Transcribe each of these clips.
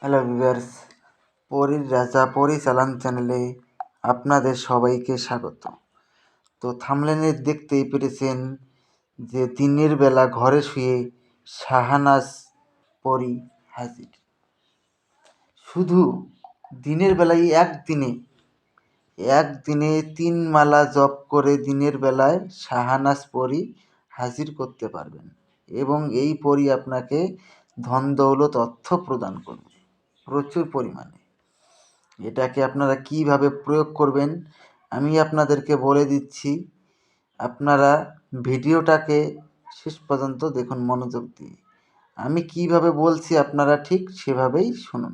Hello viewers, পরীর রাজা পরিচালন চ্যানেলে আপনাদের সবাইকে স্বাগত। তো থাম্বনেলে দেখতেই পেরেছেন যে দিনের বেলা ঘরে শুয়ে শাহানাজ পরী হাজির। শুধু দিনের বেলায় একদিনে 3 মালা জপ করে দিনের বেলায় শাহানাজ পরী হাজির করতে পারবেন এবং এই পরী আপনাকে ধন দৌলত অর্থ প্রদান করবে প্রচুর পরিমাণে। এটাকে আপনারা কিভাবে প্রয়োগ করবেন আমি আপনাদেরকে বলে দিচ্ছি। আপনারা ভিডিওটাকে শেষ পর্যন্ত দেখুন মনোযোগ দিয়ে। আমি কিভাবে বলছি আপনারা ঠিক সেভাবেই শুনুন।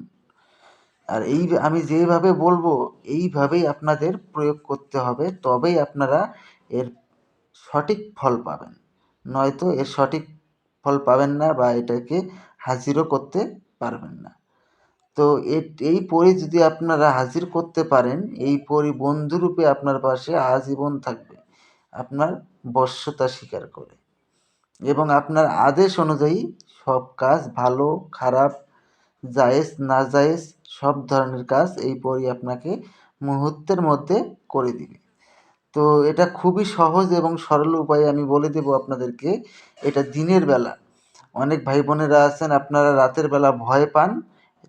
আর আমি যেভাবে বলবো এইভাবেই আপনাদের প্রয়োগ করতে হবে, তবেই আপনারা এর সঠিক ফল পাবেন। নয়তো এর সঠিক ফল পাবেন না বা এটাকে হাজিরও করতে পারবেন না। তো এই পরী যদি আপনারা হাজির করতে পারেন, এই পরী বন্ধুরূপে আপনার পাশে আজীবন থাকবে, আপনার বশ্যতা স্বীকার করে এবং আপনার আদেশ অনুযায়ী সব কাজ, ভালো খারাপ, জায়েজ নাজায়েজ সব ধরনের কাজ এই পরী আপনাকে মুহূর্তের মধ্যে করে দিবে। তো এটা খুবই সহজ এবং সরল উপায়ে আমি বলে দেব আপনাদেরকে। এটা দিনের বেলা, অনেক ভাই বোনেরা আছেন আপনারা রাতের বেলা ভয় পান,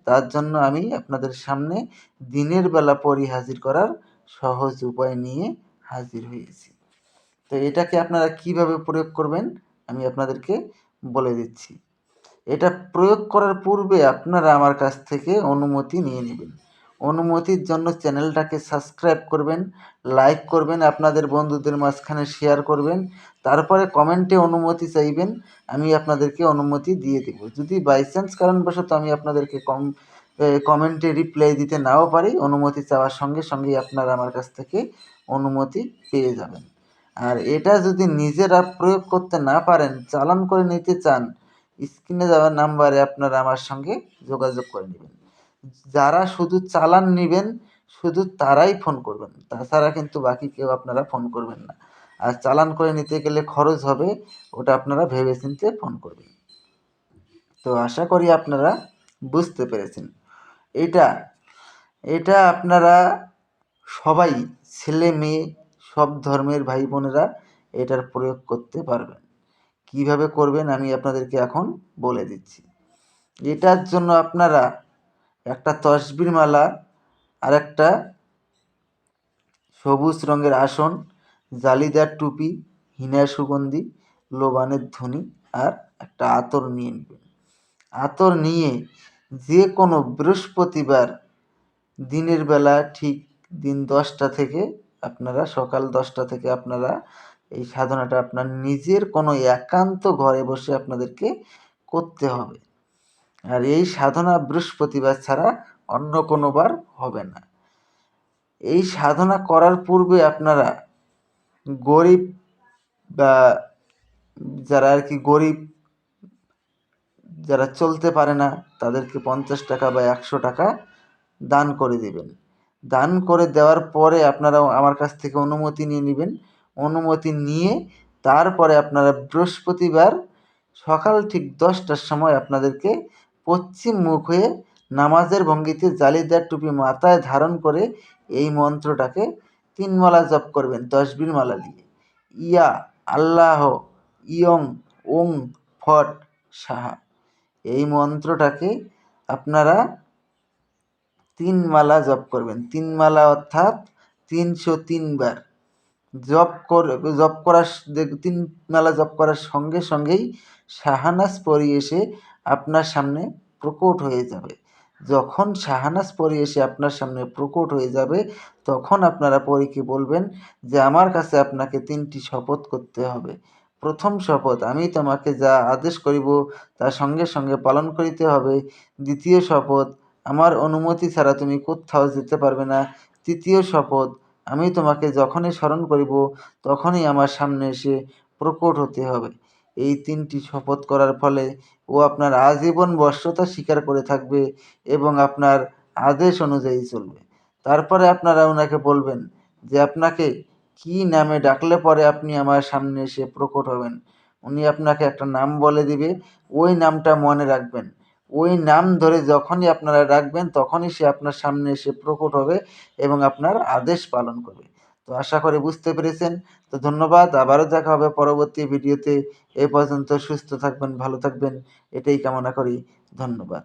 তার জন্য আমি আপনাদের সামনে দিনের বেলা পরী হাজির করার সহজ উপায় নিয়ে হাজির হয়েছি। তো এটাকে আপনারা কিভাবে প্রয়োগ করবেন আমি আপনাদেরকে বলে দিচ্ছি। এটা প্রয়োগ করার পূর্বে আপনারা আমার কাছ থেকে অনুমতি নিয়ে নেবেন। অনুমতির জন্য চ্যানেলটাকে সাবস্ক্রাইব করবেন, লাইক করবেন, আপনাদের বন্ধুদের মাঝখানে শেয়ার করবেন, তারপরে কমেন্টে অনুমতি চাইবেন। আমি আপনাদেরকে অনুমতি দিয়ে দেব। যদি বাই চান্স কারণবশত আমি আপনাদেরকে কমেন্টে রিপ্লাই দিতে নাও পারি, অনুমতি চাওয়ার সঙ্গে সঙ্গেই আপনারা আমার কাছ থেকে অনুমতি পেয়ে যাবেন। আর এটা যদি নিজেরা প্রয়োগ করতে না পারেন, চালান করে নিতে চান, স্ক্রিনে দেওয়া নাম্বারে আপনারা আমার সঙ্গে যোগাযোগ করে নেবেন। যারা শুধু চালান নেবেন শুধু তারাই ফোন করবেন, তাছাড়া কিন্তু বাকি কেউ আপনারা ফোন করবেন না। আর চালান করে নিতে গেলে খরচ হবে, ওটা আপনারা ভেবেচিন্তে ফোন করবেন। তো আশা করি আপনারা বুঝতে পেরেছেন। এটা আপনারা সবাই, ছেলে মেয়ে সব ধর্মের ভাই বোনেরা এটার প্রয়োগ করতে পারবেন। কিভাবে করবেন আমি আপনাদেরকে এখন বলে দিচ্ছি। এটার জন্য আপনারা একটা তসবির মালা আর একটা সবুজ রঙের আসন, জালিদার টুপি, হিনা সুগন্ধি, লোবানের ধুনি আর একটা আতর নিয়ে নেবেন। আতর নিয়ে যে কোনো বৃহস্পতিবার দিনের বেলা ঠিক দিন 10টা থেকে আপনারা সকাল 10টা থেকে আপনারা এই সাধনাটা আপনার নিজের কোনো একান্ত ঘরে বসে আপনাদেরকে করতে হবে। আর এই সাধনা বৃহস্পতিবার ছাড়া অন্য কোনো বার হবে না। এই সাধনা করার পূর্বে আপনারা গরিব বা যারা আর কি গরিব, যারা চলতে পারে না, তাদেরকে 50 টাকা বা 100 টাকা দান করে দেবেন। দান করে দেওয়ার পরে আপনারা আমার কাছ থেকে অনুমতি নিয়ে নেবেন। অনুমতি নিয়ে তারপরে আপনারা বৃহস্পতিবার সকাল ঠিক 10টার সময় আপনাদেরকে পশ্চিম মুখ হয়ে নামাজের ভঙ্গিতে জালিদার টুপি মাথায় ধারণ করে এই মন্ত্রটাকে 3 মালা জপ করবেন তসবির মালা দিয়ে। ইয়া আল্লাহ ইয়ং ওং ফট সাহা, এই মন্ত্রটাকে আপনারা 3 মালা জপ করবেন। 3 মালা অর্থাৎ 303 বার জপ করার 3 মালা জপ করার সঙ্গে সঙ্গেই শাহানাজ পরী এসে আপনার সামনে প্রকট হয়ে যাবে। যখন শাহানাজ পরী এসে আপনার সামনে প্রকট হয়ে যাবে, তখন আপনারা পরীকে বলবেন যে আমার কাছে আপনাকে 3টি শপথ করতে হবে। প্রথম শপথ, আমি তোমাকে যা আদেশ করিব তা সঙ্গে সঙ্গে পালন করিতে হবে। দ্বিতীয় শপথ, আমার অনুমতি ছাড়া তুমি কোত্থাও যেতে পারবে না। তৃতীয় শপথ, আমি তোমাকে যখনই স্মরণ করিব তখনই আমার সামনে এসে প্রকট হতে হবে। এই 3টি শপথ করার ফলে ও আপনার আজীবন বশ্যতা স্বীকার করে থাকবে এবং আপনার আদেশ অনুযায়ী চলবে। তারপরে আপনারা ওনাকে বলবেন যে আপনাকে কী নামে ডাকলে পরে আপনি আমার সামনে এসে প্রকট হবেন। উনি আপনাকে একটা নাম বলে দিবে, ওই নামটা মনে রাখবেন। ওই নাম ধরে যখনই আপনারা ডাকবেন তখনই সে আপনার সামনে এসে প্রকট হবে এবং আপনার আদেশ পালন করবে। তো আশা করি বুঝতে পেরেছেন। তো ধন্যবাদ। আবারও দেখা হবে পরবর্তী ভিডিওতে। এ পর্যন্ত সুস্থ থাকবেন, ভালো থাকবেন এটাই কামনা করি। ধন্যবাদ।